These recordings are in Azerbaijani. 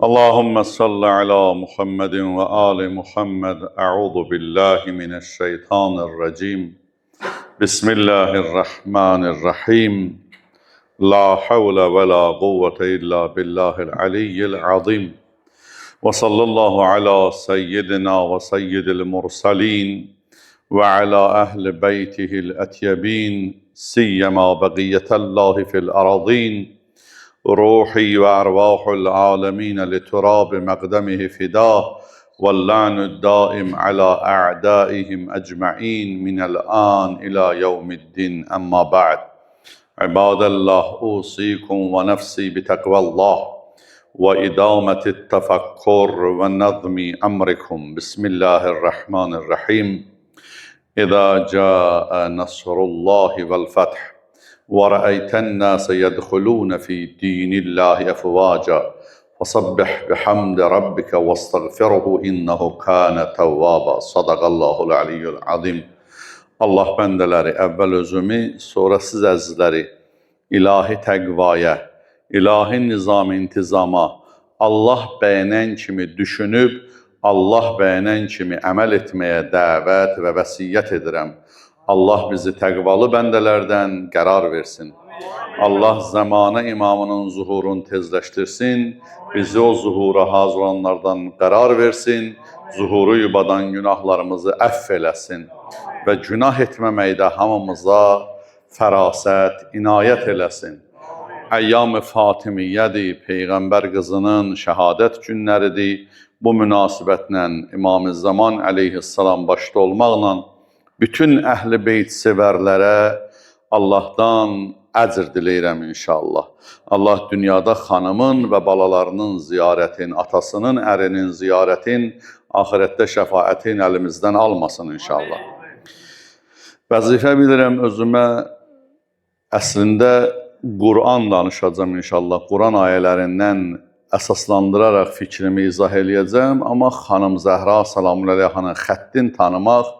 اللهم صل على محمد وآل محمد. أعوذ بالله من الشيطان الرجيم. بسم الله الرحمن الرحيم. لا حول ولا قوة إلا بالله العلي العظيم. وصلى الله على سيدنا وسيد المرسلين وعلى أهل بيته الأطيبين سيما بقية الله في الأراضين. روحي وأرواح العالمين لتراب مقدمه فداه، واللعن الدائم على أعدائهم أجمعين من الآن إلى يوم الدين. أما بعد، عباد الله، أوصيكم ونفسي بتقوى الله وإدامة التفكر ونظم أمركم. بسم الله الرحمن الرحيم. إذا جاء نصر الله والفتح ورأيت الناس يدخلون في دين الله أفواجا فسبح بحمد ربك واستغفره إنه كان توابا. Sadaqallahul aliyyul azim. Allah bəndələri, əvvəl özümü, sonra siz əzizləri ilahi təqvaya, ilahi nizam intizama, Allah bəyənən kimi düşünüb, Allah bəyənən kimi əməl etməyə dəvət və vəsiyyət edirəm. Allah bizi təqvalı bəndələrdən qərar versin. Allah zəmanə imamının zuhurunu tezləşdirsin. Bizi o zuhura hazır olanlardan qərar versin. Zuhuru yubadan günahlarımızı əff eləsin. Və günah etməməkdə hamımıza fərasət, inayət eləsin. Əyyam-ı Fatimiyyədir, Peyğəmbər qızının şəhadət günləridir. Bu münasibətlə İmam-ı Zaman əleyhissalam başda olmaqla bütün əhl-i beyt sevərlərə Allahdan əcr diləyirəm inşallah. Allah dünyada xanımın və balalarının ziyarətin, atasının, ərinin ziyarətin, axirətdə şəfaətin əlimizdən almasın inşallah. Vəzifə bilirəm özümə, əslində Quran danışacağım inşallah. Quran ayələrindən əsaslandıraraq fikrimi izah eləyəcəm. Amma xanım Zəhra salamünəleyhanın xəttin tanımaq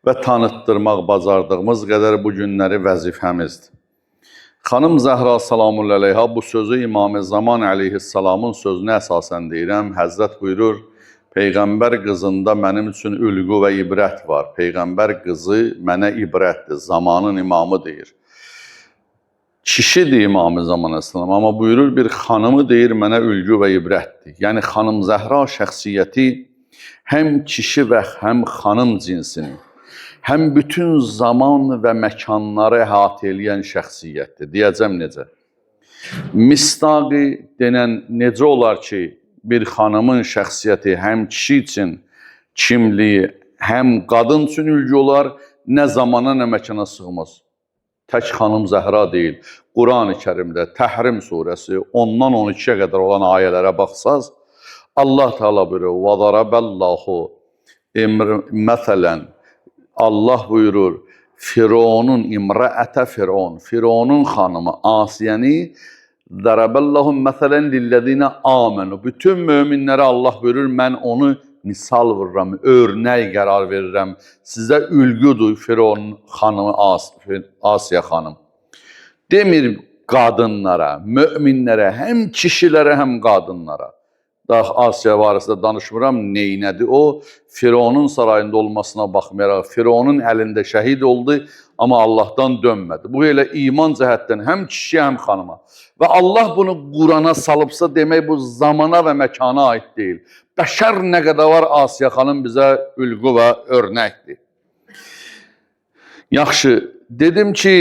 və tanıtdırmaq bacardığımız qədər bu günləri vəzifəmizdir. Xanım Zəhra salamünəleyha, bu sözü İmam-ı Zaman əleyhissalamın sözünə əsasən deyirəm. Həzrət buyurur, Peyğəmbər qızında mənim üçün ülqü və ibrət var. Peyğəmbər qızı mənə ibrətdir, zamanın imamı deyir. Kişidir İmam-ı Zaman əleyhissalam, amma buyurur bir xanımı deyir mənə ülqü və ibrətdir. Yəni xanım Zəhra şəxsiyyəti həm kişi və həm xanım cinsini, həm bütün zaman və məkanları əhatə eləyən şəxsiyyətdir. Deyəcəm necə? Mistaqi denən necə olar ki, bir xanımın şəxsiyyəti həm kişi üçün kimliyi, həm qadın üçün ülgü olar, nə zamana, nə məkana sığmaz. Tək xanım Zəhra deyil. Quran-ı Kərimdə Təhrim surəsi 10-dan 12-yə qədər olan ayələrə baxsaz, Allah Teala buyurur, وَضَرَبَ اللّٰهُ مَثَلًا. Allah buyurur, Fironun, İmrəətə Firon, Fironun xanımı Asiyəni, Dərəbəllahum məsələn lillədinə amenu. Bütün möminlərə Allah buyurur, mən onu misal vururam, örnək qərar verirəm. Sizə ülgüdür Fironun xanımı Asiyə xanım. Demir qadınlara, möminlərə, həm kişilərə, həm qadınlara. Daha Asiya barəsində danışmıram, neynədir o? Fironun sarayında olmasına baxmayaraq, Fironun əlində şəhid oldu, amma Allahdan dönmədi. Bu elə iman cəhətdən həm kişiyə, həm xanıma. Və Allah bunu Qurana salıbsa demək bu zamana və məkana aid deyil. Bəşər nə qədər var Asiya xanım bizə ülqü və örnəkdir. Yaxşı, dedim ki,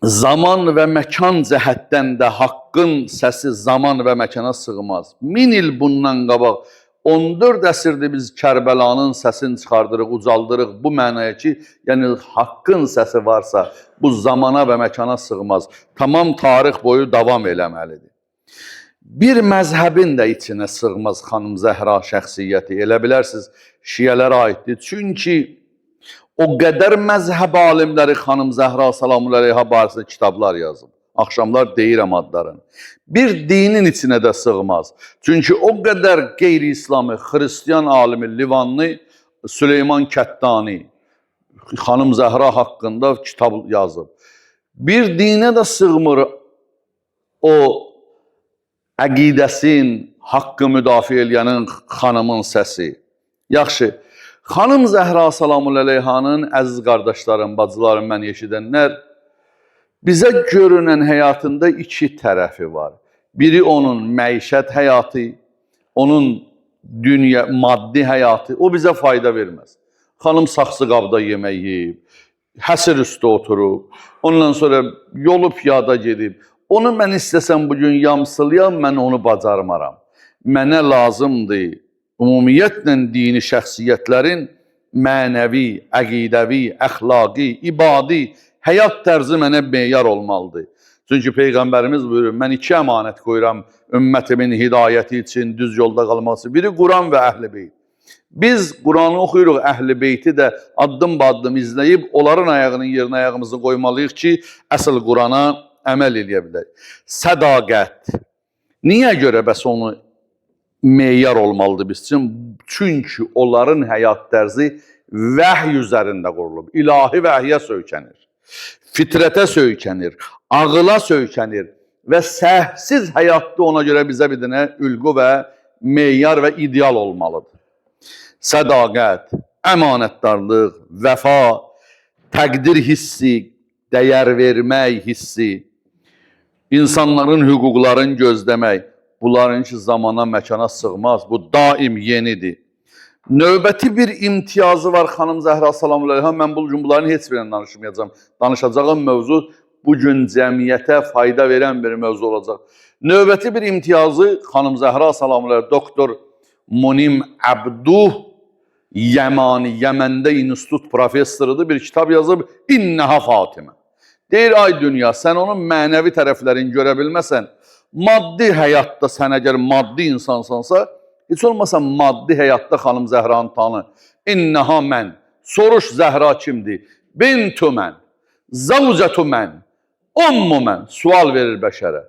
zaman və məkan cəhətdən də haqqın səsi zaman və məkana sığmaz. 1000 il bundan qabaq 14 əsrdir biz Kərbəlanın səsini çıxardırıq, ucaldırıq bu mənaya ki, yəni haqqın səsi varsa bu zamana və məkana sığmaz. Tamam tarix boyu davam eləməlidir. Bir məzhəbin də içinə sığmaz xanım Zəhra şəxsiyyəti. Elə bilərsiniz, şiyələrə aiddir. Çünki o qədər məzhəb alimləri xanım Zəhra salamünəleyha barəsində kitablar yazıb. Axşamlar deyirəm adlarını. Bir dinin içinə də sığmaz. Çünki o qədər qeyri-İslami, xristiyan alimi, Livanlı Süleyman Kəttani xanım Zəhra haqqında kitab yazıb. Bir dinə də sığmır o əqidəsin, haqqı müdafiə eləyənin xanımın səsi. Yaxşı, xanım Zəhra salamun əleyhanın əziz qardaşlarım, bacılarım, məni eşidənlər, bizə görünən həyatında iki tərəfi var. Biri onun məişət həyatı, onun dünya, maddi həyatı, o bizə fayda verməz. Xanım saxsı qabda yemək yeyib, həsir üstə oturub, ondan sonra yolu piyada gedib. Onu mən istəsəm bugün yamsılayam, mən onu bacarmaram. Mənə lazımdır ümumiyyətlə dini şəxsiyyətlərin mənəvi, əqidəvi, əxlaqi, ibadi, həyat tərzi mənə meyar olmalıdır. Çünki Peyğəmbərimiz buyurur, mən iki əmanət qoyuram ümmətimin hidayəti üçün, düz yolda qalması. Biri Quran və Əhl-i Beyt. Biz Quranı oxuyuruq, Əhl-i Beyti də addım-baddım izləyib, onların ayağının yerinə ayağımızı qoymalıyıq ki, əsl Qurana əməl eləyə bilək. Sədaqət. Niyə görə bəs onu meyar olmalıdır biz üçün? Çünki onların həyat tərzi vəhy üzərində qurulub. İlahi vəhyə söykənir, fitrətə söykənir, ağıla söykənir və səhvsiz həyatda ona görə bizə bir dənə ülqü və meyar və ideal olmalıdır. Sədaqət, əmanətdarlıq, vəfa, təqdir hissi, dəyər vermək hissi, insanların hüquqlarını gözləmək, bunların ki zamana, məkana sığmaz, bu daim yenidir. Növbəti bir imtiyazı var xanım Zəhra salamun əleyha. Mən bugün bunların heç birindən danışmayacağım. Danışacağım mövzu bugün cəmiyyətə fayda verən bir mövzu olacaq. Növbəti bir imtiyazı xanım Zəhra salamun əleyha, doktor Munim Abduh Yəmani, Yəməndə institut professorudur, bir kitab yazıb, İnnəha Fatimə. Deyir, ay dünya, sən onun mənəvi tərəflərini görə bilməsən, maddi həyatda sən əgər maddi insansansa, heç olmasa maddi həyatda xanım Zəhranı tanı. İnnəha mən, soruş Zəhra kimdir? Bintu mən, zavcətu mən, ummu mən, sual verir bəşərə.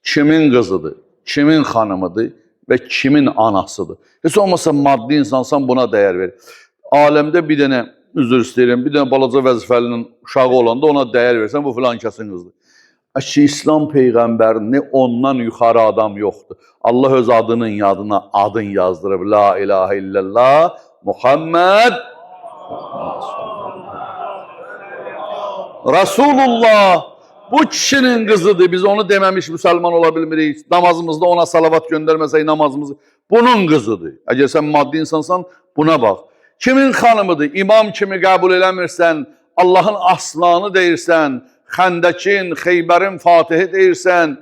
Kimin qızıdır, kimin xanımıdır və kimin anasıdır? Heç olmasa maddi insansan buna dəyər verir. Aləmdə bir dənə, üzr istəyirəm, bir dənə balaca vəzifəlinin uşağı olanda ona dəyər versən, bu filan kəsin qızdır. Ki, İslam Peyğəmbərini ondan yuxarı adam yoxdur. Allah öz adının yadına adın yazdırıb. La ilahə illallah Muhammed Rasulullah. Bu kişinin qızıdır. Biz onu deməmiş müsəlman ola bilmirik. Namazımızda ona salavat göndərməsək namazımızı. Bunun qızıdır. Əgər sən maddi insansan buna bax. Kimin xanımıdır? İmam kimi qəbul eləmirsən, Allahın aslanı deyirsən, Xəndəkin, Xeybərin Fatihi deyirsən,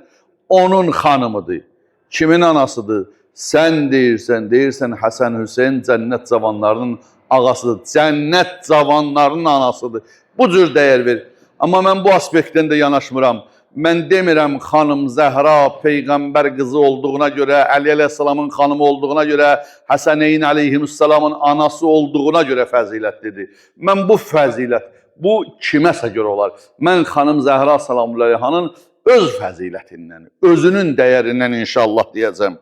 onun xanımıdır. Kimin anasıdır? Sən deyirsən Həsən Hüseyin cənnət cavanlarının ağasıdır, cənnət cavanlarının anasıdır. Bu cür dəyər verir. Amma mən bu aspektdən də yanaşmıram. Mən demirəm xanım Zəhra Peyğəmbər qızı olduğuna görə, Əli əleyhissalamın xanımı olduğuna görə, Həsəneyn əleyhissalamın anası olduğuna görə fəzilətlidir. Mən bu fəzilət, bu kiməsə görə olar. Mən xanım Zəhra salamun əleyhanın öz fəzilətindən, özünün dəyərindən inşallah deyəcəm.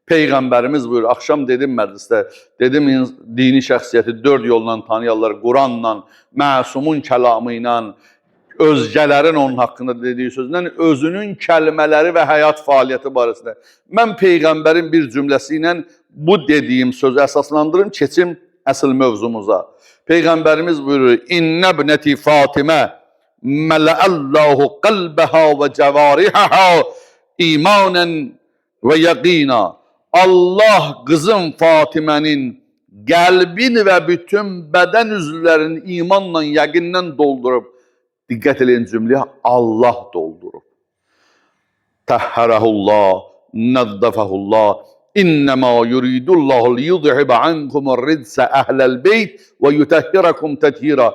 Peyğəmbərimiz buyur, axşam dedim məclisdə, dedim dini şəxsiyyəti 4 yolla tanıyarlar, Quranla, məsumun kəlamı ilə, özgələrin onun haqqında dediyi sözdən, özünün kəlmələri və həyat fəaliyyəti barəsində. Mən Peyğəmbərin bir cümləsi ilə bu dediyim sözü əsaslandırım, keçim əsl mövzumuza. Peyğəmbərimiz buyurur, İnnə ibnəti Fatimə mələəllahu qəlbəhə və cəvarihəhə imanən və yəqina. Allah qızım Fatimənin qəlbini və bütün bədən üzvlərinin imanla, yəqindən doldurub. Diqqət eləyin cümləyə, Allah doldurub. Təhhərəhullah, nəddəfəhullah, İnnəmə yuridullahu liyudhibə ankumur ridsə əhləl beyt və yutəhhirəkum təthira.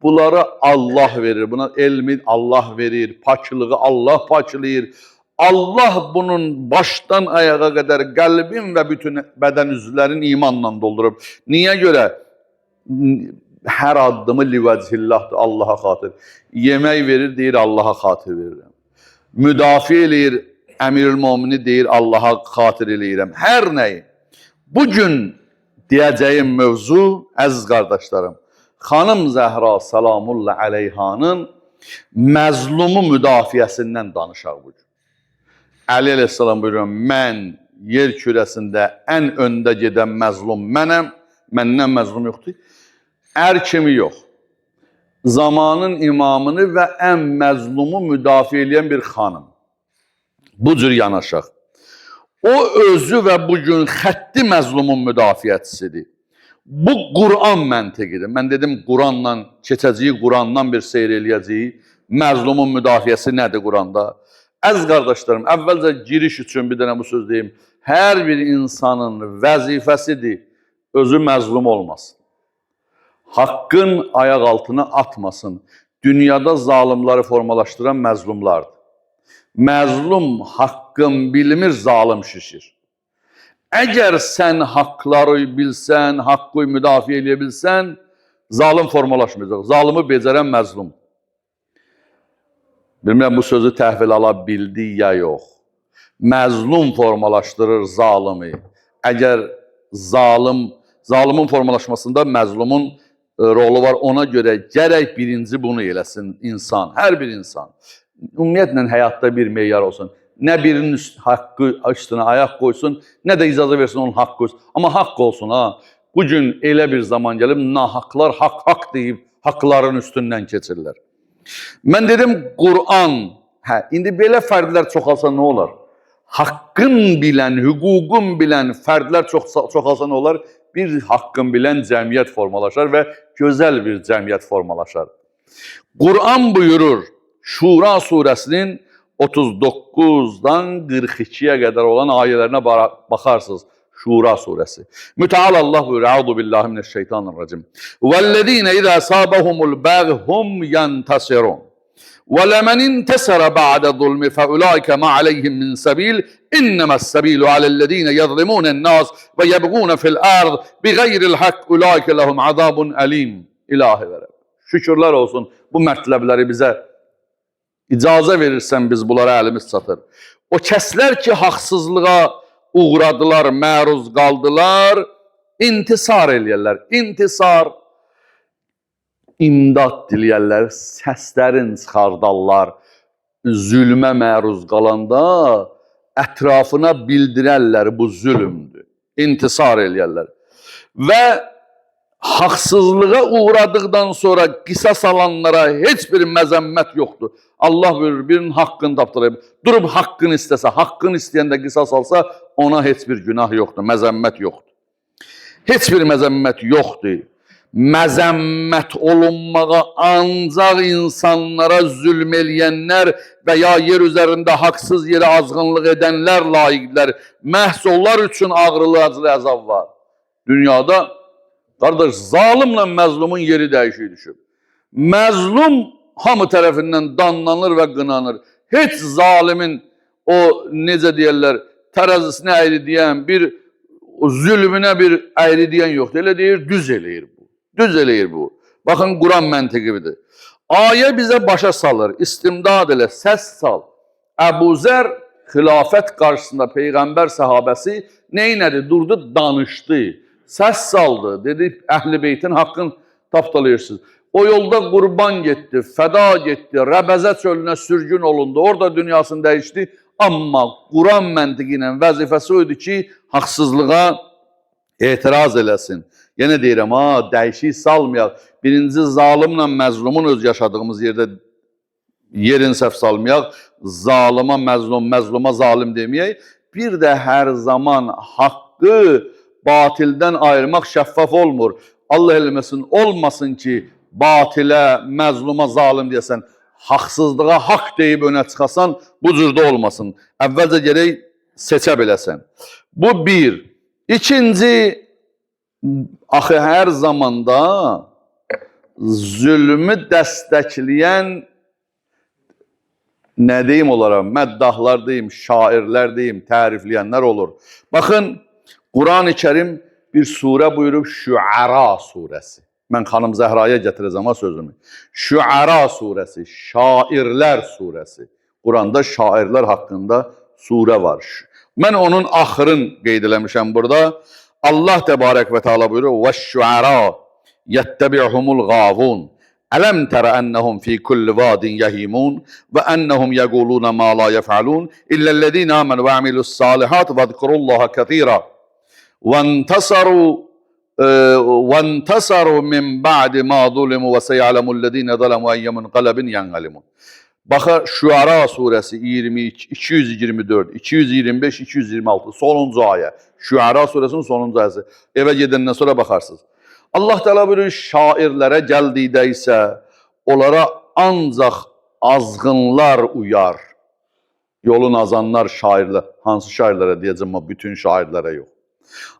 Bunları Allah verir, buna elmi Allah verir, paklığı Allah paklayır. Allah bunun başdan ayağa qədər qəlbin və bütün bədən üzvlərin imanla doldurub. Niyə görə? Hər addımı livəcillahdır, Allaha xatir. Yemək verir, deyir Allaha xatir verirəm. Müdafiə eləyir, əmirül-mümini deyir Allaha xatir eləyirəm. Hər nəyi. Bugün deyəcəyim mövzu, əziz qardaşlarım, xanım Zəhra salamullah əleyhanın məzlumu müdafiəsindən danışaq bugün. Əli əleyhissalam buyuruyor, mən yer kürəsində ən öndə gedən məzlum mənəm, məndən məzlum yoxdur. Kimi yox. Zamanın imamını və ən məzlumu müdafiə edən bir xanım. Bu cür yanaşaq. O özü və bugün xətti məzlumun müdafiəçisidir. Bu Quran məntiqidir. Mən dedim Quranla keçəcəyik, Qurandan bir seyr eləyəcəyik. Məzlumun müdafiəsi nədir Quranda? Əziz qardaşlarım, əvvəlcə giriş üçün bir dənə bu söz deyim. Hər bir insanın vəzifəsidir, özü məzlum olmasın. Haqqın ayaq altına atmasın. Dünyada zalimləri formalaşdıran məzlumlardır. Məzlum haqqın bilmir, zalim şişir. Əgər sən haqları bilsən, haqqı müdafiə edə bilsən, zalim formalaşmayacaq. Zalimi becərən məzlum. Bilmirəm, bu sözü təhvil ala bildi ya yox. Məzlum formalaşdırır zalimi. Əgər zalimin formalaşmasında məzlumun rolu var, ona görə gərək birinci bunu eləsin insan, hər bir insan. Ümumiyyətlə, həyatda bir meyar olsun. Nə birinin haqqı üstünə ayaq qoysun, nə də icazə versin onun haqqı qoysun. Amma haqq olsun, ha. Bugün elə bir zaman gəlib, nahaqlar haqq deyib, haqların üstündən keçirlər. Mən dedim, Quran, indi belə fərdlər çoxalsa nə olar? Haqqın bilən, hüququn bilən fərdlər çoxalsa nə olar? Bir haqqın bilən cəmiyyət formalaşar və gözəl bir cəmiyyət formalaşar. Quran buyurur, Şura surəsinin 39-dan 42-yə qədər olan ayələrinə baxarsınız. Şura surəsi. Müteal Allah buyurur, Euzu billahi mineşşeytanirracim. Vellezine izâ asâbahumul bagh hum yantasirun. Ve lemen intesara ba'de zulmi fe ulaike ma aleyhim min sebil. İnnemâ's sebilu alellezine yezlimûnen nas ve yebgûne fil ard bigayril hak ulaike lehum azabun alim. İlahi ve Rab. Şükürler olsun bu mətləbləri bizə icazə verirsən, biz bunlara əlimiz çatır. O kəslər ki, haqsızlığa uğradılar, məruz qaldılar, intisar eləyərlər. İntisar, imdad diləyərlər, səslərin çıxardarlar. Zülmə məruz qalanda ətrafına bildirərlər, bu zülümdür. İntisar eləyərlər. Və haqsızlığa uğradıqdan sonra qisas alanlara heç bir məzəmmət yoxdur. Allah buyurur, birinin haqqını tapdırıb, durub haqqını istəsə, haqqını istəyəndə qisas alsa, ona heç bir günah yoxdur, məzəmmət yoxdur. Heç bir məzəmmət yoxdur. Məzəmmət olunmağa ancaq insanlara zülm eləyənlər və ya yer üzərində haqsız yerə azğınlıq edənlər layiqlər. Məhz onlar üçün ağrılı, acılı əzab var. Dünyada, qardaş, zalimlə məzlumun yeri dəyişik düşüb. Məzlum hamı tərəfindən danlanır və qınanır. Heç zalimin o, necə deyərlər, tərəzisinə əyri deyən, bir zülmünə bir əyri deyən yoxdur. Elə deyir, düz eləyir bu. Düz eləyir bu. Baxın, Quran məntiqidir. Ayə bizə başa salır, istimdad elə, səs sal. Əbu Zər xilafət qarşısında Peyğəmbər səhabəsi neynədi? Durdu, danışdı. Səs saldı, dedi, Əhl-i Beytin haqqını tapdalayırsınız. O yolda qurban getdi, fəda getdi, Rəbəzə çölünə sürgün olundu, orada dünyasını dəyişdi. Amma Quran məntiqi ilə vəzifəsi oydu ki, haqsızlığa etiraz eləsin. Yenə deyirəm, dəyişik salmayaq. Birinci, zalimlə məzlumun öz yaşadığımız yerdə yerin səhv salmayaq. Zalıma məzlum, məzluma zalim deməyək. Bir də hər zaman haqqı batildən ayırmaq şəffaf olmur. Allah eləməsin, olmasın ki, batilə, məzluma zalim deyəsən, haqsızlığa haqq deyib önə çıxasan, bu cürdə olmasın. Əvvəlcə gərək seçə biləsən. Bu bir. İkinci, axı hər zamanda zülmü dəstəkləyən, nə deyim onlara, məddahlar deyim, şairlər deyim, tərifləyənlər olur. Baxın, Quran-ı Kərim bir surə buyurub, Şüəra surəsi. Mən xanım Zəhraya gətirəcəm sözümü. Şüəra surəsi, şairlər surəsi. Quranda şairlər haqqında surə var. Mən onun axırın qeyd eləmişəm burada. Allah təbarək və teala buyurur, وَالشُّعَرَا يَتَّبِعْهُمُ الْغَاوُونَ Ələm tərə ennəhum fi kulli vadin yehimun və ennəhum yəquluna ma la yef'alun illellezine amenu və amilus salihat və zikrullaha kethira وَانْتَصَرُوا مِنْ بَعْدِ مَا ظُلِمُوا وَسَيَعْلَمُ الَّذ۪ينَ ظَلَمُوا اَيَّ مُنْقَلَبٍ يَنْقَلِبُونَ. Bakın Şuara suresi 22, 224, 225, 226 sonuncu ayet. Şuara suresinin sonuncu ayeti. Eve gidenden sonra bakarsınız. Allah Teala buyuruyor, şairlere geldiğinde ise onlara ancak azgınlar uyar. Yolun azanlar şairler. Hansı şairlere diyeceğim ama bütün şairlere yok.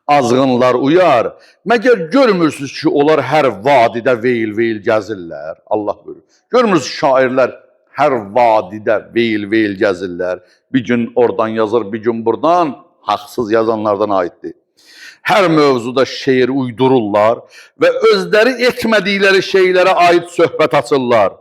Azgınlar uyar. Məgər görmürsünüz ki, onlar hər vadidə veyil-veyil gəzirlər. Allah buyurur. Görmürsünüz şairlər hər vadidə veyil-veyil gəzirlər. Bir gün oradan yazır, bir gün buradan. Haqsız yazanlardan aiddir. Hər mövzuda şeir uydururlar və özləri etmədikləri şeylərə aid söhbət açırlar.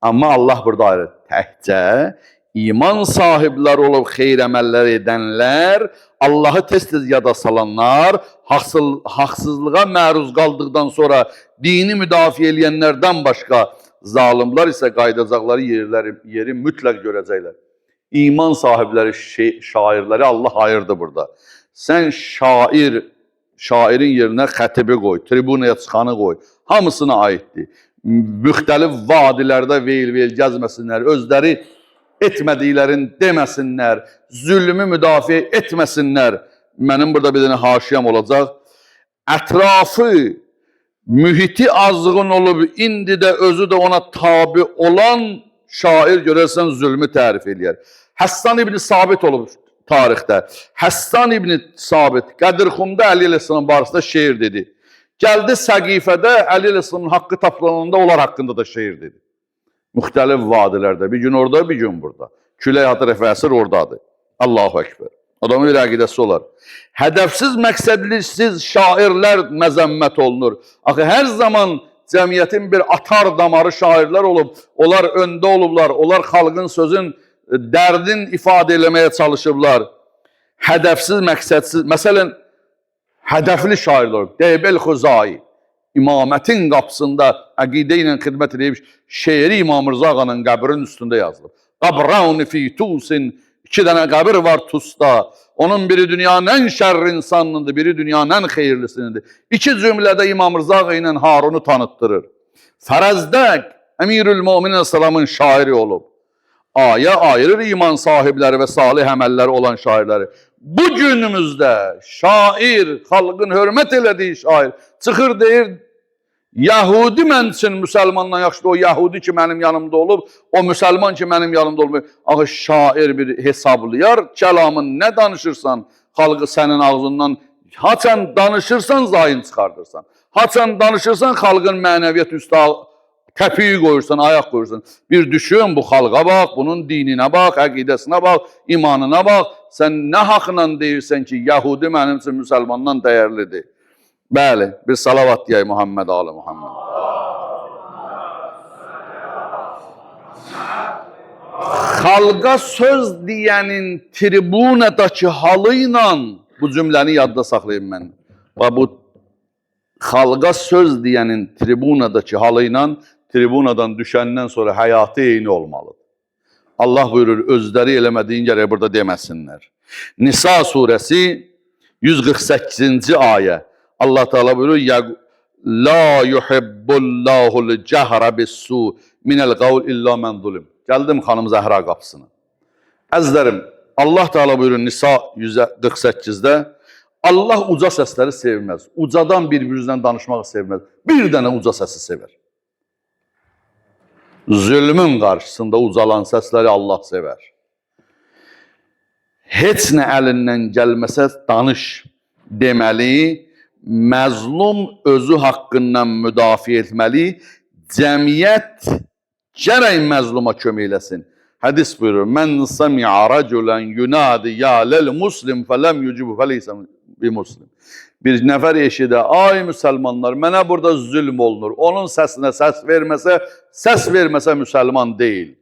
Amma Allah burada ayrı. Təhcə iman sahibləri olub xeyr əməllər edənlər, Allahı tez-tez yada salanlar, haqsızlığa məruz qaldıqdan sonra dini müdafiə edənlərdən başqa zalimlər isə qaydacaqları yeri mütləq görəcəklər. İman sahibləri, şairləri Allah ayırdı burada. Sən şairin yerinə xətibi qoy, tribunaya çıxanı qoy. Hamısına aiddir. Müxtəlif vadilərdə veyil-veyil gəzməsinlər, özləri etmədiklərin deməsinlər, zülmü müdafiə etməsinlər. Mənim burada bir dənə haşiyəm olacaq. Ətrafı, mühiti azğın olub, indi də özü də ona tabi olan şair görərsən zülmü tərif eləyər. Həssan ibn Sabit olub tarixdə. Həssan ibn Sabit Qədirxumda Əli Əleyhisselam barəsində şeir dedi. Gəldi Səqifədə Əli Əleyhisselamın haqqı tapılanında onlar haqqında da şeir dedi. Müxtəlif vadilərdə, bir gün orada, bir gün burada. Külək atır əfəsir oradadır. Allahu Ekber. Adamın bir əqidəsi olar. Hədəfsiz, məqsədlisiz şairlər məzəmmət olunur. Axı, hər zaman cəmiyyətin bir atar damarı şairlər olub, onlar öndə olublar, onlar xalqın sözün, dərdin ifadə eləməyə çalışıblar. Hədəfsiz, məqsədsiz, məsələn, hədəfli şairlər olub. Deybel Xuzai, İmamətin qapısında əqidə ilə xidmət edib, şeiri İmam Rıza Ağanın qəbrinin üstündə yazılıb. Qabravni fi tusin, 2 dənə qəbir var Tusda. Onun biri dünyanın ən şərri insanındır, biri dünyanın ən xeyirlisinindir. 2 cümlədə İmam Rıza Ağa ilə Harunu tanıtdırır. Fərəzdək, Əmirül Möminin Salamın şairi olub. Aya ayırır iman sahibləri və salih əməlləri olan şairləri. Bu günümüzdə şair, xalqın hörmət elədiyi şair, çıxır deyir, Yahudi mən üçün müsəlmandan yaxşıdır, o Yahudi ki mənim yanımda olub, o müsəlman ki mənim yanımda olub. Axı şair bir hesablayar, kəlamın nə danışırsan, xalqı sənin ağzından, haçan danışırsan zayin çıxardırsan, haçan danışırsan xalqın mənəviyyət üstə təpiyi qoyursan, ayaq qoyursan. Bir düşün, bu xalqa bax, bunun dininə bax, əqidəsinə bax, imanına bax. Sən nə haqla deyirsən ki, Yahudi mənim üçün müsəlmandan dəyərlidir. Bəli, bir salavat deyək Muhammed Ali Muhammed. Xalqa söz deyənin tribunadakı halı ilə bu cümləni yadda saxlayın mən. Və bu xalqa söz deyənin tribunadakı halı ilə tribunadan düşəndən sonra həyatı eyni olmalıdır. Allah buyurur, özləri eləmədiyin gərək burada deməsinlər. Nisa surəsi 148-ci ayə. Allah Teala buyurur, La yuhibbullahul cəhra bis-su minəl qavl illa mən zulim. Gəldim xanım Zəhra qapısına. Əzlərim, Allah Teala buyurur Nisa 148-də, Allah uca səsləri sevməz. Ucadan bir-birinizdən danışmağı sevməz. Bir dənə uca səsi sevər. Zülmün qarşısında ucalan səsləri Allah sevər. Heç nə əlindən gəlməsə danış deməli, məzlum özü haqqından müdafiə etməli, cəmiyyət gərək məzluma kömək eləsin. Hədis buyurur, Mən səmi'a rəculən yunadi ya lil-muslim fələm yucibu fəleysə bi-muslim. Bir nəfər eşidə, ay müsəlmanlar, mənə burada zülm olunur. Onun səsinə səs verməsə müsəlman deyil.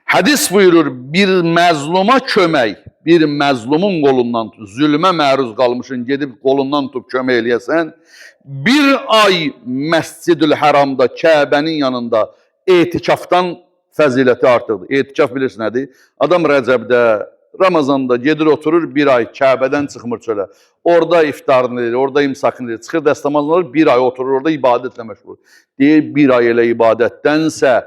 Hədis buyurur, bir məzluma kömək, bir məzlumun qolundan tut, zülmə məruz qalmışın, gedib qolundan tutub kömək eləyəsən, bir ay Məscid-ül Həramda, Kəbənin yanında etikafdan fəziləti artıqdır. Etikaf bilirsin nədir? Adam Rəcəbdə, Ramazanda gedir oturur bir ay, Kəbədən çıxmır çölə. Orada iftarını edir, orada imsakını edir. Çıxır dəstəmazını alır, bir ay oturur orada ibadətlə məşğul. Deyir, bir ay elə ibadətdənsə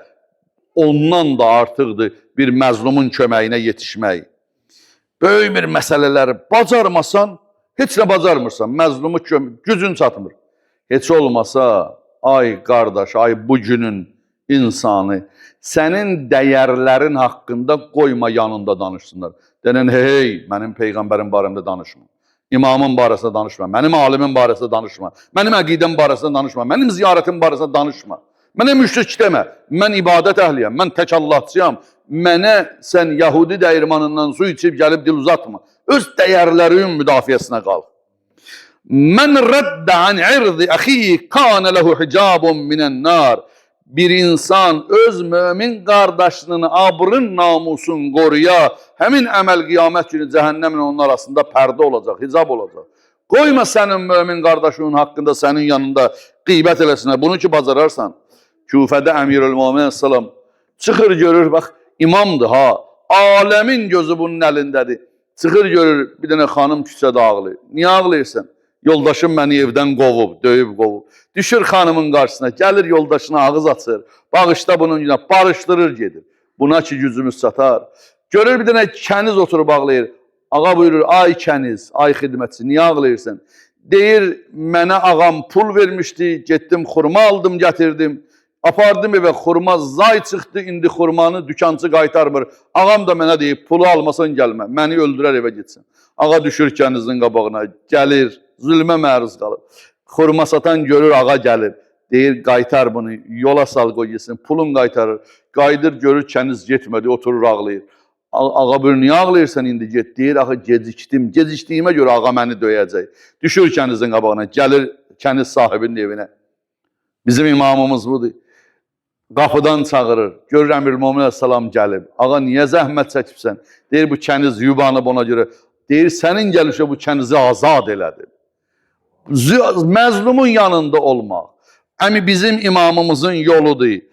ondan da artıqdır bir məzlumun köməyinə yetişmək. Böyük bir məsələləri bacarmasan, heç nə bacarmırsan, məzlumu gücün çatmır. Heç olmasa, ay qardaş, ay bugünün insanı, sənin dəyərlərin haqqında qoyma yanında danışsınlar. Denən, hey, mənim Peyğəmbərim barəmdə danışma. İmamın barəsində danışma, mənim alimin barəsində danışma, mənim əqidəm barəsində danışma, mənim ziyarətim barəsində danışma. Mənə müşrik demə, mən ibadət əhliyəm, mən tək Allahçıyam, mənə sən Yahudi dəyirmanından su içib gəlib dil uzatma. Öz dəyərlərin müdafiəsinə qalq. Mən rəddə an irdi əxi kanə lehu hicabun minən nar. Bir insan öz mömin qardaşının abrın namusun qoruya, həmin əməl qiyamət günü cəhənnəmin onun arasında pərdə olacaq, hicab olacaq. Qoyma sənin mömin qardaşının haqqında sənin yanında qeybət eləsinə. Bunu ki bacararsan, Küfədə Əmirül-Möminin salam çıxır görür, bax imamdır ha, aləmin gözü bunun əlindədir. Çıxır görür, bir dənə xanım küçədə ağlayır. Niyə ağlayırsan? Yoldaşım məni evdən qovub, döyüb qovub. Düşür xanımın qarşısına, gəlir yoldaşına ağız açır, bağışla bunun günə, barışdırır gedir. Buna ki gücümüz çatar. Görür bir dənə kəniz oturub ağlayır. Ağa buyurur, ay kəniz, ay xidmətçi, niyə ağlayırsan? Deyir, mənə ağam pul vermişdi, getdim xurma aldım, gətirdim. Apardım evə, xurma zay çıxdı, indi xurmanı dükançı qaytarmır. Ağam da mənə deyib, pulu almasan gəlmə, məni öldürər evə getsin. Ağa düşür kənizin qabağına, gəlir, zülmə məruz qalır. Xurma satan görür, ağa gəlir. Deyir, qaytar bunu, yola sal qoy yesin, pulun qaytarır. Qaydır, görür, kəniz getmədi, oturur, ağlayır. Ağa buyur, niyə ağlayırsan indi get? Deyir, ağa gecikdim, gecikdiyimə görə ağa məni döyəcək. Düşür kənizin qabağına, gəlir kəniz sahibinin evinə. Bizim imamımız budur. Qapıdan çağırır, görür Əmirül-Möminin salam gəlib. Ağa, niyə zəhmət çəkibsən? Deyir, bu kəniz yubanıb ona görə. Deyir, sənin gəlişə bu kənizi azad elədir. Məzlumun yanında olmaq. Əmi bizim imamımızın yoludur.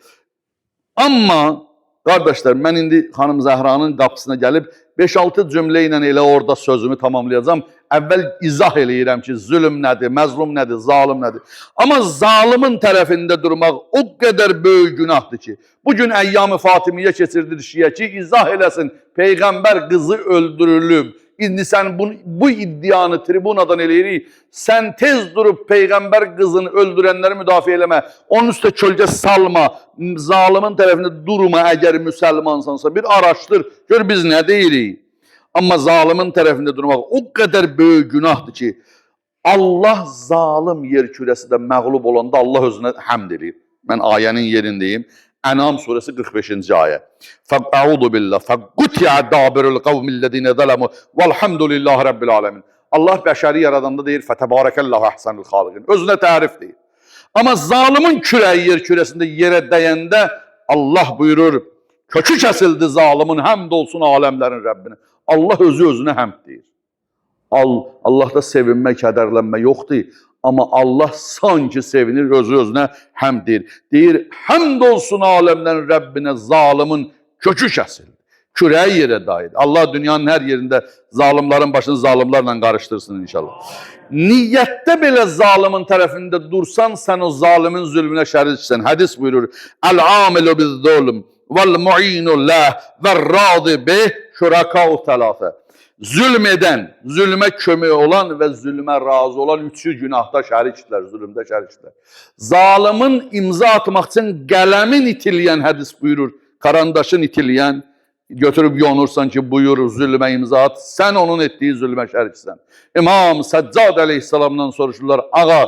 Amma, qardaşlar, mən indi xanım Zəhranın qapısına gəlib 5-6 cümlə ilə elə orada sözümü tamamlayacağım. Əvvəl izah eləyirəm ki, zülm nədir, məzlum nədir, zalim nədir. Amma zalimin tərəfində durmaq o qədər böyük günahdır ki, bugün Əyyam-ı Fatimiyyə keçirdir şiyə ki, izah eləsin, Peyğəmbər qızı öldürülüb. İndi sən bu iddianı tribunadan eləyirik, sən tez durub Peyğəmbər qızını öldürənləri müdafiə eləmə, onun üstə kölgə salma, zalimin tərəfində durma əgər müsəlmansansa, bir araşdır, gör biz nə deyirik. Amma zalimin tərəfində durmaq o qədər böyük günahdır ki, Allah zalim yer kürəsində məğlub olanda Allah özünə həmd edir. Mən ayənin yerindeyim. Ənam suresi 45-ci ayə. Fəqəudu billah, fəqutiyə dabirul qavmillədinə zələmu vəlhamdülillahi rabbil aləmin. Allah bəşəri yaradanda deyir, fətəbarəkəllahu əhsənül xaliqin. Özünə tərif deyir. Amma zalimin kürəyi yer kürəsində yerə dəyəndə Allah buyurur, kökü kəsildi zalimin, həmd olsun aləmlərin Rəbbinə. Allah özü özünə həmd deyir. Allahda sevinmək, kədərlənmə yoxdur. Amma Allah sanki sevinir, özü özünə həmd deyir. Deyir, həmd olsun aləmlərin Rəbbinə, zalimin kökü kəsildi. Kürəyi yerə dayıdır. Allah dünyanın hər yerində zalimlərin başını zalimlərlə qarışdırsın inşallah. Niyyətdə belə zalimin tərəfində dursan, sən o zalimin zülmünə şəriksən. Hədis buyurur, Əl-amilu biz-zulm vəl-mu'inu ləh vəl-radi bih şürakau təlafə. Zülm edən, zülmə kömək olan və zülmə razı olan üçü günahda şərikdirlər, zülmdə şərikdirlər. Zalimin imza atmaq üçün qələmin itiləyən hədis buyurur, karandaşın itiləyən, götürüb yonursan ki, buyur zülmə imza at, sən onun etdiyi zülmə şəriksən. İmam Səccad əleyhissalamdan soruşurlar, ağa,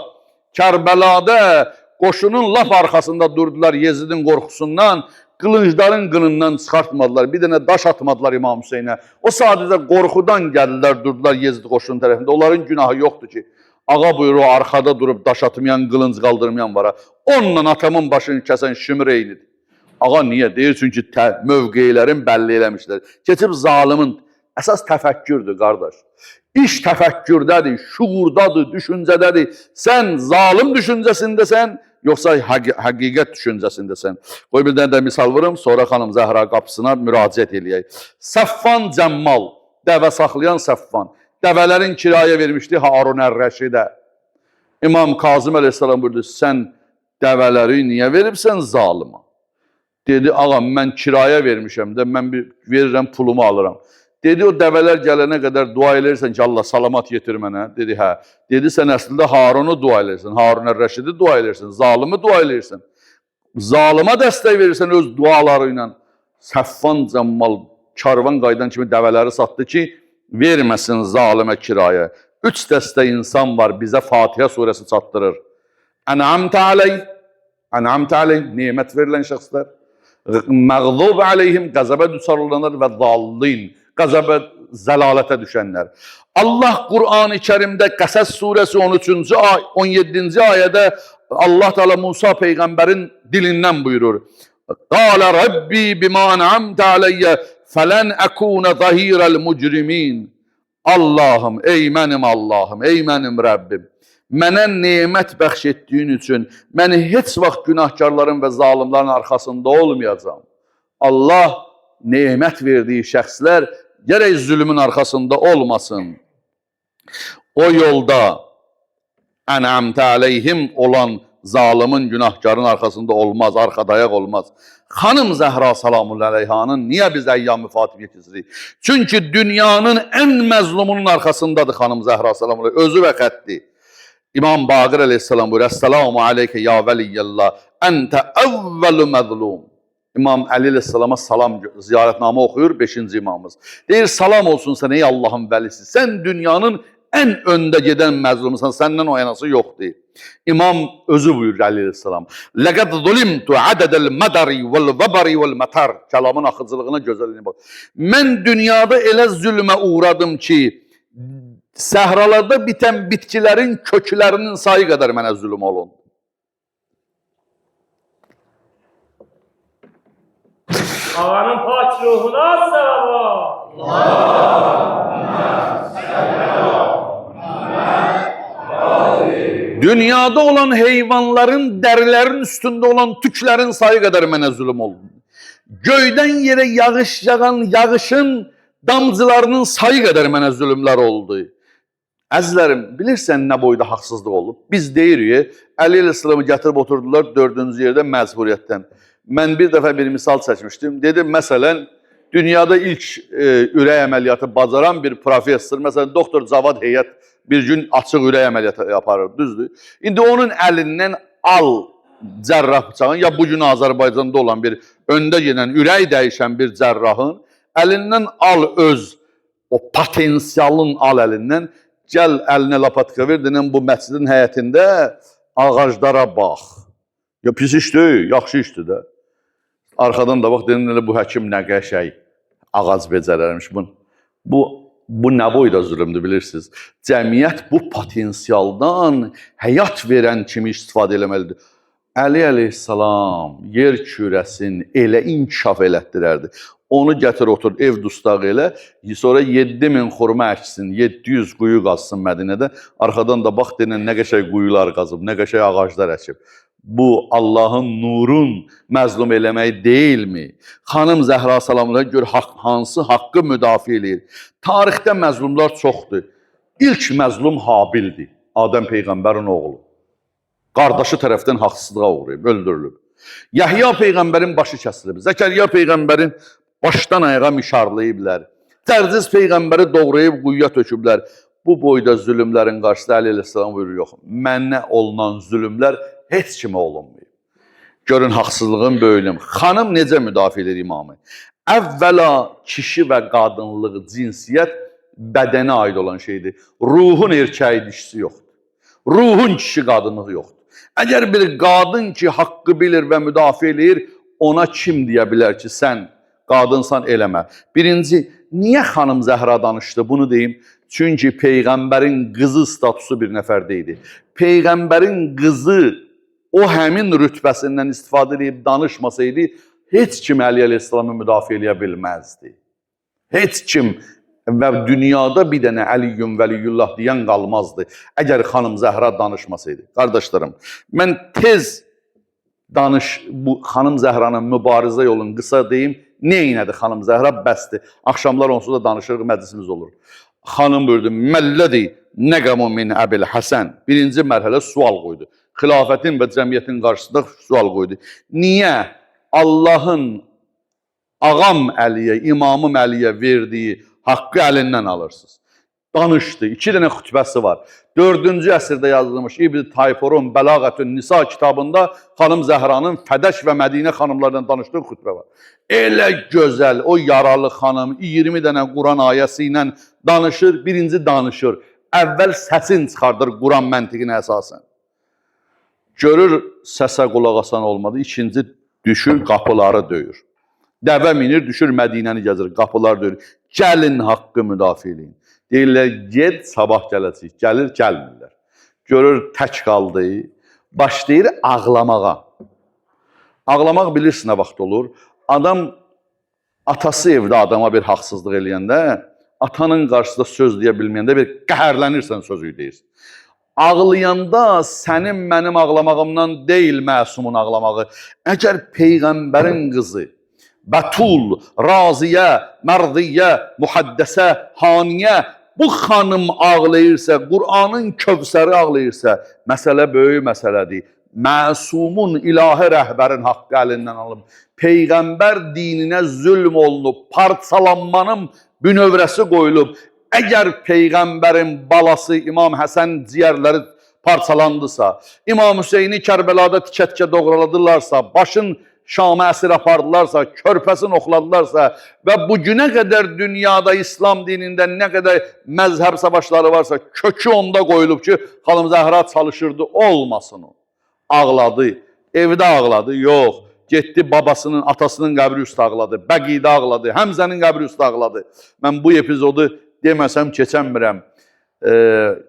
Kərbəlada qoşunun laf arxasında durdular Yezidin qorxusundan, qılıncların qınından çıxartmadılar, bir dənə daş atmadılar İmam Hüseynə. O sadəcə qorxudan gəldilər, durdular Yezid qoşunun tərəfində. Onların günahı yoxdur ki, ağa buyur o arxada durub daş atmayan, qılınc qaldırmayan var. Onunla atamın başını kəsən şümür eynidir. Ağa niyə? Deyir çünki mövqeylərin bəlli eləmişlər. Keçib zalimin, Əsas təfəkkürdür, qardaş. İş təfəkkürdədir, şuurdadır, düşüncədədir. Sən zalim düşüncəsindəsən, yoxsa həqiqət düşüncəsindəsən? Qoy bir dənə də misal vurum, sonra xanım Zəhra qapısına müraciət eləyək. Səffan Cəmmal, dəvə saxlayan Səffan, dəvələrin kirayə vermişdi Harun Ər-Rəşidə. İmam Kazım əleyhissalam buyurdu, sən dəvələri niyə veribsən zalıma? Dedi, ağam, mən kirayə vermişəm də, mən verirəm, pulumu alıram. Dedi, o dəvələr gələnə qədər dua elərsən ki, Allah salamat yetir mənə. Dedi, hə. Dedi, sən əslində Harunu dua elərsən, Harun Ər-Rəşidi dua elərsən, zalımı dua elərsən. Zalıma dəstək verirsən öz duaları ilə. Səffan Cəmmal karvan qaydan kimi dəvələri satdı ki, verməsin zalimə kirayə. 3 dəstə insan var, bizə Fatihə surəsi çatdırır. Ən'amtə aleyh, nemət verilən şəxslər. Məğzub aleyhim, qəzəbə düçarlanır və zallin, qəzəbə, zəlalətə düşənlər. Allah Qur'an-ı Kərimdə Qəsəs surəsi 13-cü 17-ci ayədə Allah Teala Musa peyğəmbərin dilindən buyurur. Qalə Rabbi bimə ən'amtə aleyyə fələn əkunə zahirəl mücrimin. Allahım, ey mənim Allahım, ey mənim Rəbbim, mənə nemət bəxş etdiyin üçün mən heç vaxt günahkarların və zalimlərin arxasında olmayacağım. Allah nemət verdiyi şəxslər gərək zülmün arxasında olmasın. O yolda ən'amtə aleyhim olan zalimin, günahkarın arxasında olmaz, arxadayaq olmaz. Xanım Zəhra salamullahi aleyhanın niyə biz əyyam-ı Fatihə keçirik? Çünki dünyanın ən məzlumunun arxasındadır xanım Zəhra salamullahi, özü və xətti. İmam Baqir aleyhissalam buyur, Əssəlamu aleykə ya vəliyyəllah, əntə əvvəlu məzlum. İmam Əli aleyhissalama salam ziyarətnamə oxuyur, 5-ci imamımız. Deyir, salam olsun sən ey Allahın vəlisi, sən dünyanın ən öndə gedən məzlumusan, səndən o yanası yoxdur. İmam özü buyurur Əli aleyhissalam, Ləqəd zulimtu ədədəl mədəri vəl-vəbəri vəl-mətər. Kəlamın axıcılığına gözəliyinə bax. Mən dünyada elə zülmə uğradım ki, səhralarda bitən bitkilərin köklərinin sayı qədər mənə zülm olun. Ağanın pak ruhuna səlavat. Dünyada olan heyvanların, dərilərin üstündə olan tüklərin sayı qədər mənə zülm olun. Göydən yerə yağış yağan yağışın damcılarının sayı qədər mənə zülmlər oldu. Əzizlərim, bilirsən nə boyda haqsızlıq olub? Biz deyirik, Əli aleyhissalamı gətirib oturdular 4-cü yerdə məcburiyyətdən. Mən bir dəfə bir misal çəkmişdim. Dedim, məsələn, dünyada ilk ürək əməliyyatı bacaran bir professor, məsələn, doktor Cavad Heyət bir gün açıq ürək əməliyyatı yaparır, düzdür? İndi onun əlindən al cərrah bıçağın, ya bugün Azərbaycanda olan bir öndə gedən, ürək dəyişən bir cərrahın əlindən al öz, o potensialın al əlindən, gəl əlinə lapatka ver, denən bu məscidin həyətində ağaclara bax. Ya pis işdir, yaxşı işdir də. Arxadan da bax, denən bu həkim nə qəşəy ağac becərərmiş. Bu nə boyda zülümdür, bilirsiniz. Cəmiyyət bu potensialdan həyat verən kimi istifadə eləməlidir. Əli aleyhissalam yer kürəsini elə inkişaf elətdirərdi. Onu gətir otur, ev dustaq elə, sonra 7000 xurma əksin, 700 quyu qazsın Mədinədə. Arxadan da bax, denən nə qəşəy quyular qazıb, nə qəşəy ağaclar əkib. Bu, Allahın nurun məzlum eləmək deyilmi? Xanım Zəhra salamına gör, hansı haqqı müdafiə eləyir? Tarixdə məzlumlar çoxdur. İlk məzlum Habildir, Adəm Peyğəmbərin oğlu. Qardaşı tərəfdən haqsızlığa uğrayıb, öldürülüb. Yəhya Peyğəmbərin başı kəsilib. Zəkərya Peyğəmbərin başdan ayağa mişarlayıblar. Tərziz Peyğəmbəri doğrayıb quyuya töküblər. Bu boyda zülümlərin qarşısında Əli aleyhissalam buyurur, yox, mənə olunan zülümlər heç kimə olunmayıb. Görün haqsızlığın böyüklüyünü. Xanım necə müdafiə edir imamı? Əvvəla kişi və qadınlıq, cinsiyyət bədənə aid olan şeydir. Ruhun erkəyi dişisi yoxdur. Ruhun kişi qadınlığı yoxdur. Əgər bir qadın ki, haqqı bilir və müdafiə edir, ona kim deyə bilər ki, sən qadınsan, eləmə. Birinci, niyə xanım Zəhra danışdı? Bunu deyim. Çünki Peyğəmbərin qızı statusu bir nəfərdə idi. Peyğəmbərin qızı o həmin rütbəsindən istifadə edib danışmasaydı, heç kim Əli aleyhissalamı müdafiə edə bilməzdi. Heç kim və dünyada bir dənə Əliyyün Vəliyullah deyən qalmazdı, əgər xanım Zəhra danışmasaydı. Qardaşlarım, mən tez bu xanım Zəhranın mübarizə yolunu qısa deyim, neynədir xanım Zəhra? Bəsdir. Axşamlar onsuz da danışırıq, məclisimiz olur. Xanım buyurdu, məllədi nəqəmu min Əbil Həsən. Birinci mərhələ sual qoydu. Xilafətin və cəmiyyətin qarşısında sual qoydu. Niyə Allahın ağam Əliyə, imamım Əliyə verdiyi haqqı əlindən alırsınız? Danışdı. 2 dənə xütbəsi var. 4-cü əsrdə yazılmış İbn Tayfurun Bəlağətün Nisa kitabında xanım Zəhranın Fədəş və Mədinə xanımlardan danışdığı xütbə var. Elə gözəl, o yaralı xanım 20 dənə Quran ayəsi ilə danışır. Birinci danışır. Əvvəl səsin çıxardır Quran məntiqinə əsasən. Görür, səsə qulaq asan olmadı. İkinci düşür, qapıları döyür. Dəvə minir, düşür Mədinəni gəzir, qapılar döyür. Gəlin haqqı müdafiə edin. Deyirlər, ged, sabah gələcək. Gəlir, gəlmirlər. Görür, tək qaldı. Başlayır ağlamağa. Ağlamaq bilirsin nə vaxt olur. Adam, atası evdə adama bir haqsızlıq eləyəndə, atanın qarşısında söz deyə bilməyəndə bir qəhərlənirsən sözü deyirsən. Ağlayanda sənin mənim ağlamağımdan deyil məsumun ağlamağı. Əgər Peyğəmbərin qızı, Bətul, Raziyə, Mərdiyə, Muhaddəsə, Haniyə bu xanım ağlayırsa, Qur'anın Kövsəri ağlayırsa, məsələ böyük məsələdir. Məsumun, ilahi rəhbərin haqqı əlindən alıb, Peyğəmbər dininə zülm olunub, parçalanmanın bünövrəsi qoyulub. Əgər Peyğəmbərin balası İmam Həsən ciyərləri parçalandısa, İmam Hüseyni Kərbəlada tikə-tikə doğraladılarsa, başın Şam'a əsir apardılarsa, körpəsini oxladılarsa və bu günə qədər dünyada İslam dinində nə qədər məzhəb savaşları varsa, kökü onda qoyulub ki, xanım Zəhra çalışırdı, olmasın o. Ağladı, evdə ağladı, yox. Getdi babasının, atasının qəbri üstə ağladı, Bəqidə ağladı, Həmzənin qəbri üstə ağladı. Mən bu epizodu deməsəm keçənmirəm.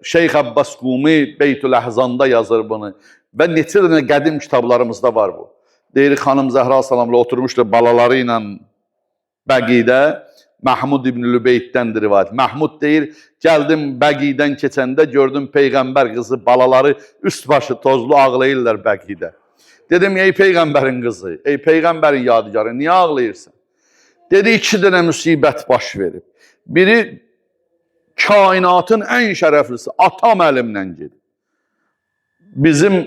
Şeyx Abbas Qumi Beytül Əhzanda yazır bunu və neçə dənə qədim kitablarımızda var bu. Deyir, xanım Zəhra salamla oturmuşdu balaları ilə Bəqidə, Məhmud İbn Lübeytdən rivayət. Məhmud deyir, gəldim Bəqidən keçəndə gördüm Peyğəmbər qızı, balaları üst başı tozlu ağlayırlar Bəqidə. Dedim, ey Peyğəmbərin qızı, ey Peyğəmbərin yadigarı, niyə ağlayırsan? Dedi, 2 dənə müsibət baş verib. Biri, kainatın ən şərəflisi, atam əlimdən gedib. Bizim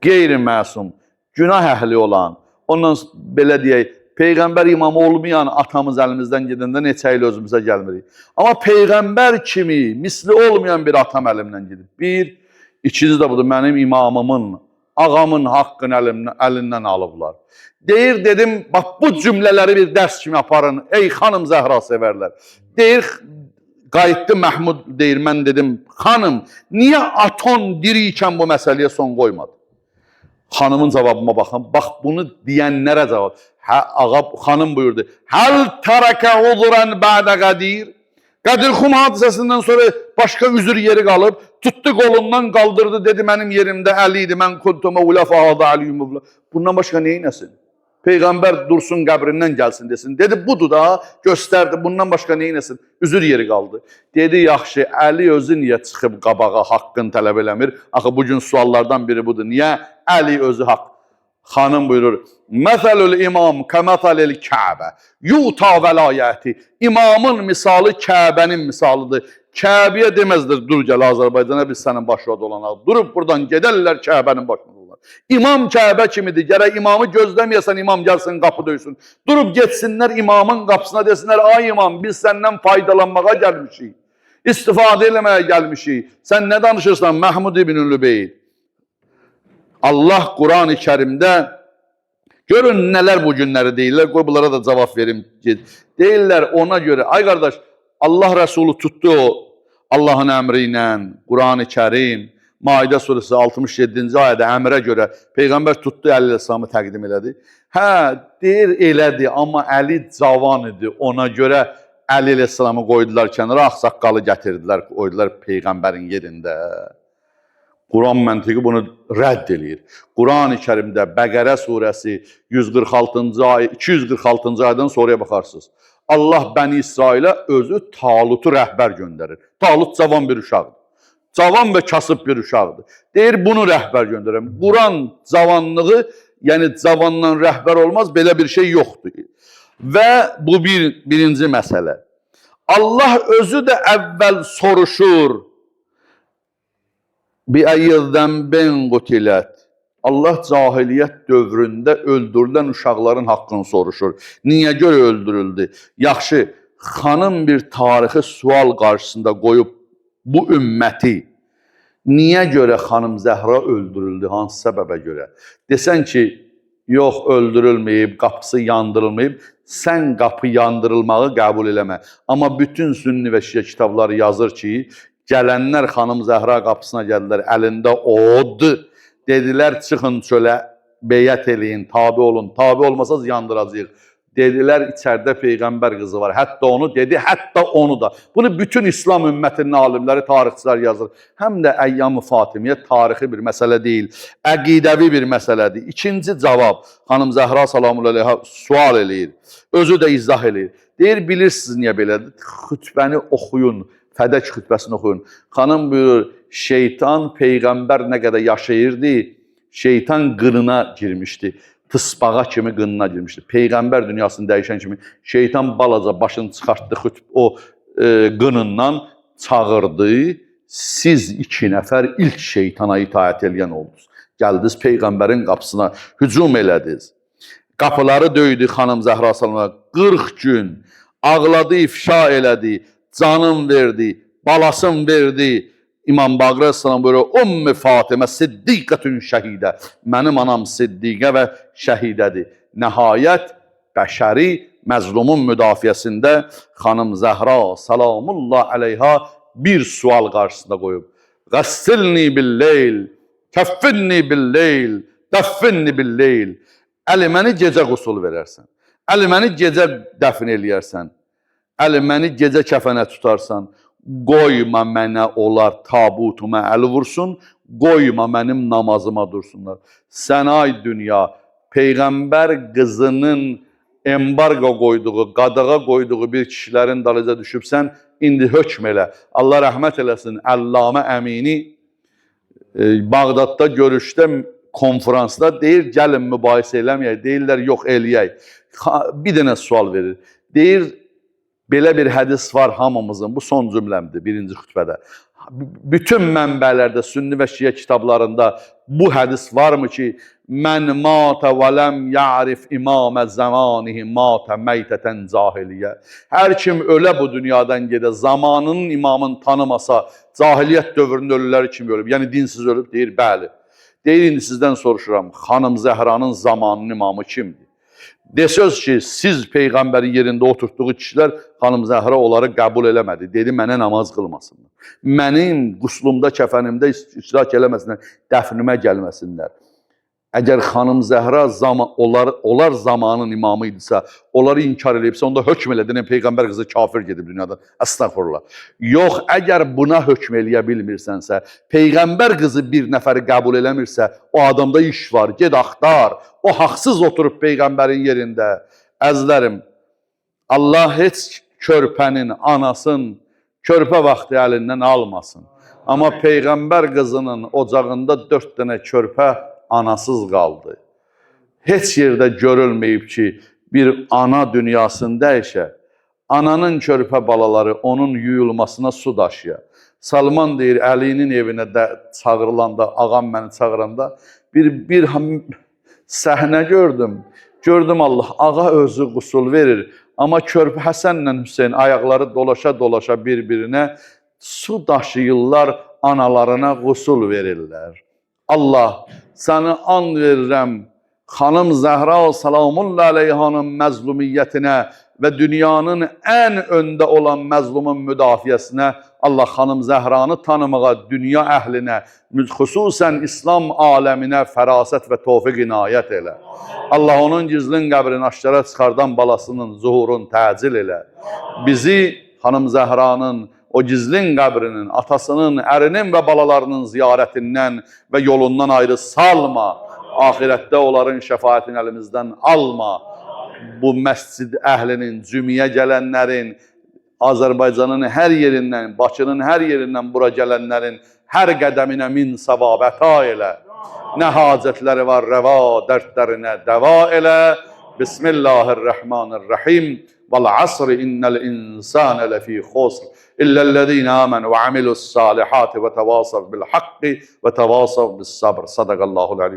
qeyri-məsum, günah əhli olan, ondan belə deyək, Peyğəmbər imamı olmayan atamız əlimizdən gedəndə neçə il özümüzə gəlmirik. Amma Peyğəmbər kimi, misli olmayan bir atam əlimdən gedib. Bir, ikinci də budur, mənim imamımın, ağamın haqqını əlindən alıblar. Deyir, dedim, bax bu cümlələri bir dərs kimi aparın, ey xanım Zəhra sevərlər. Deyir, qayıtdı Məhmud, deyir, mən dedim, xanım, niyə aton dirikən bu məsələyə son qoymadı? Xanımın cavabıma baxın, bax bunu deyənlərə cavab. Xanım buyurdu, həl tərəkə uzurən bədə qədir. Qədirxum hadisəsindən sonra başqa üzür yeri qalıb, tutdu qolundan qaldırdı, dedi, mənim yerimdə Əli idi, mən kuntuma uləfəada Əliyumuvla. Bundan başqa neyinəsin? Peyğəmbər dursun qəbrindən gəlsin desin. Dedi, budur da, göstərdi, bundan başqa neyinəsin? Üzür yeri qaldı. Dedi, yaxşı, Əli özü niyə çıxıb qabağa haqqını tələb eləmir? Axı, bugün suallardan biri budur. Niyə Əli özü haqq? Xanım buyurur, Məsəlül imam kəməsəlil Kəbə, yuta vəlayəti. İmamın misalı Kəbənin misalıdır. Kəbəyə deməzdir, dur gəl Azərbaycana, biz sənin başına dolanaq. Durub buradan gedərlər Kəbənin başına dolanaq. İmam Kəbə kimidir, gərək imamı gözləməyəsən, imam gəlsin, qapı döysün. Durub getsinlər imamın qapısına desinlər, ay imam, biz səndən faydalanmağa gəlmişik. İstifadə eləməyə gəlmişik. Sən nə danışırsan, Məhmud İbn Lübeyt? Allah Quran-ı Kərimdə, görün nələr bu günləri deyirlər, qoy bunlara da cavab verim. Deyirlər ona görə, ay qardaş, Allah Rəsulü tutdu o Allahın əmri ilə, Quran-ı Kərim, Maidə surəsi 67-ci ayədə əmrə görə Peyğəmbər tutdu Əli Əsəlamı təqdim elədi. Hə, deyir elədi, amma Əli cavan idi, ona görə Əli Əsəlamı qoydular kənara, ağsaqqalı gətirdilər, qoydular Peyğəmbərin yerində. Quran məntiqi bunu rədd edir. Quran-ı Kərimdə Bəqərə surəsi 146-cı ay, 246-cı aydan sonraya baxarsınız. Allah Bəni İsrailə özü Talutu rəhbər göndərir. Talut cavan bir uşaqdır. Cavan və kasıb bir uşaqdır. Deyir, bunu rəhbər göndərəm. Quran cavanlığı, yəni cavandan rəhbər olmaz, belə bir şey yoxdur. Və bu birinci məsələ. Allah özü də əvvəl soruşur. Biəyyəzdən ben qutilət. Allah cahiliyyət dövründə öldürülən uşaqların haqqını soruşur. Niyə görə öldürüldü? Yaxşı, xanım bir tarixi sual qarşısında qoyub bu ümməti niyə görə xanım Zəhra öldürüldü? Hansı səbəbə görə? Desən ki, yox, öldürülməyib, qapısı yandırılmayıb, sən qapı yandırılmağı qəbul eləmə. Amma bütün sünni və şiə kitabları yazır ki, gələnlər xanım Zəhra qapısına gəldilər, əlində od, dedilər, çıxın çölə, beyət eləyin, tabi olun, tabi olmasaz yandıracaq. Dedilər, içəridə Peyğəmbər qızı var, hətta onu dedi, hətta onu da. Bunu bütün İslam ümmətinin alimləri, tarixçilər yazır. Həm də Əyyam-ı Fatimiyyə tarixi bir məsələ deyil, əqidəvi bir məsələdir. İkinci cavab, xanım Zəhra salamullahi aleyha sual eləyir, özü də izah eləyir. Deyir, bilirsiniz niyə belədir? Xütbəni oxuyun, Fədək xütbəsini oxuyun. Xanım buyurur, şeytan Peyğəmbər nə qədər yaşayırdı, şeytan qınına girmişdi. Tısbağa kimi qınına girmişdi. Peyğəmbər dünyasını dəyişən kimi şeytan balaca başını çıxartdı o qınından, çağırdı. Siz iki nəfər ilk şeytana itaət eləyən oldunuz. Gəldiniz Peyğəmbərin qapısına hücum elədiniz. Qapıları döydü xanım Zəhra sallallahu 40 gün ağladı, ifşa elədi. Canım verdi, balasım verdi. İmam Baqir Əsələm buyuruyor, Ümmü Fatimə siddiqətün şəhidə. Mənim anam siddiqə və şəhidədir. Nəhayət, bəşəri məzlumun müdafiəsində xanım Zəhra salamullah aleyha bir sual qarşısında qoyub. Qəssilni billeyl, kəffinni billeyl, dəffinni billeyl. Əli məni gecə qusul verərsən. Əli məni gecə dəfn eləyərsən. Əli məni gecə kəfənə tutarsan, qoyma mənə onlar tabutuma əl vursun, qoyma mənim namazıma dursunlar. Sən ay dünya, Peyğəmbər qızının embargo qoyduğu, qadağa qoyduğu bir kişilərin dalıca düşübsən, indi hökm elə. Allah rəhmət eləsin, Əllamə Əmini Bağdadda görüşdə, konferansda deyir, gəlin mübahisə eləməyək, deyirlər, yox eləyək. Bir dənə sual verir. Deyir, belə bir hədis var hamımızın, bu son cümləmdir birinci xütbədə. Bütün mənbələrdə, sünni və şiə kitablarında bu hədis varmı ki, mən matə və ləm ya'rif imamə zəmanihi matə meytətən cahiliyyə. Hər kim ölə bu dünyadan gedə, zamanının imamını tanımasa, cahiliyyət dövründə ölüləri kimi ölüb, yəni dinsiz ölüb, deyir, bəli. Deyir, indi sizdən soruşuram, xanım Zəhranın zamanının imamı kimdir? Desöz ki, siz Peyğəmbərin yerində oturtduğu kişilər xanım Zəhra onları qəbul eləmədi. Dedi, mənə namaz qılmasınlar. Mənim quslumda, kəfənimdə iştirak eləməsinlər, dəfnimə gəlməsinlər. Əgər xanım Zəhra onlar zamanın imamı idisə, onları inkar edibsə, onda hökm elədin, Peyğəmbər qızı kafir gedib dünyadan. Əstəğfurullah. Yox, əgər buna hökm eləyə bilmirsənsə, Peyğəmbər qızı bir nəfəri qəbul eləmirsə, o adamda iş var, ged axtar. O haqsız oturub Peyğəmbərin yerində. Əzlərim, Allah heç körpənin, anasın, körpə vaxtı əlindən almasın. Amma Peyğəmbər qızının ocağında 4 dənə körpə anasız qaldı. Heç yerdə görülməyib ki, bir ana dünyasını dəyişə, ananın körpə balaları onun yuyulmasına su daşıya. Salman deyir, Əlinin evinə də çağırılanda, ağam məni çağıranda, bir səhnə gördüm. Gördüm Allah, ağa özü qusul verir. Amma körpə Həsənlə Hüseyin ayaqları dolaşa-dolaşa bir-birinə su daşıyırlar, analarına qusul verirlər. Allah, səni and verirəm, xanım Zəhra salamullah aleyhanın məzlumiyyətinə və dünyanın ən öndə olan məzlumun müdafiəsinə, Allah xanım Zəhranı tanımağa, dünya əhlinə, xüsusən İslam aləminə fərasət və tofiq inayət elə. Allah onun gizlin qəbrini aşkara çıxardan balasının zuhurun təcil elə. Bizi xanım Zəhranın o gizlin qəbrinin, atasının, ərinin və balalarının ziyarətindən və yolundan ayrı salma. Ahirətdə onların şəfaətini əlimizdən alma. bu məscid əhlinin, cümiyə gələnlərin, Azərbaycanın hər yerindən, Bakının hər yerindən bura gələnlərin hər qədəminə min savab əta elə. Nə hacətləri var rəva, dərdlərinə dəva elə. Bismillahirrahmanirrahim. Vel asri innel insane lefî khusr. İllellezîne âmenû ve amilus salihâti ve tevâsav bil hakkı ve tevâsav bis sabr. Sadakallahul alîm.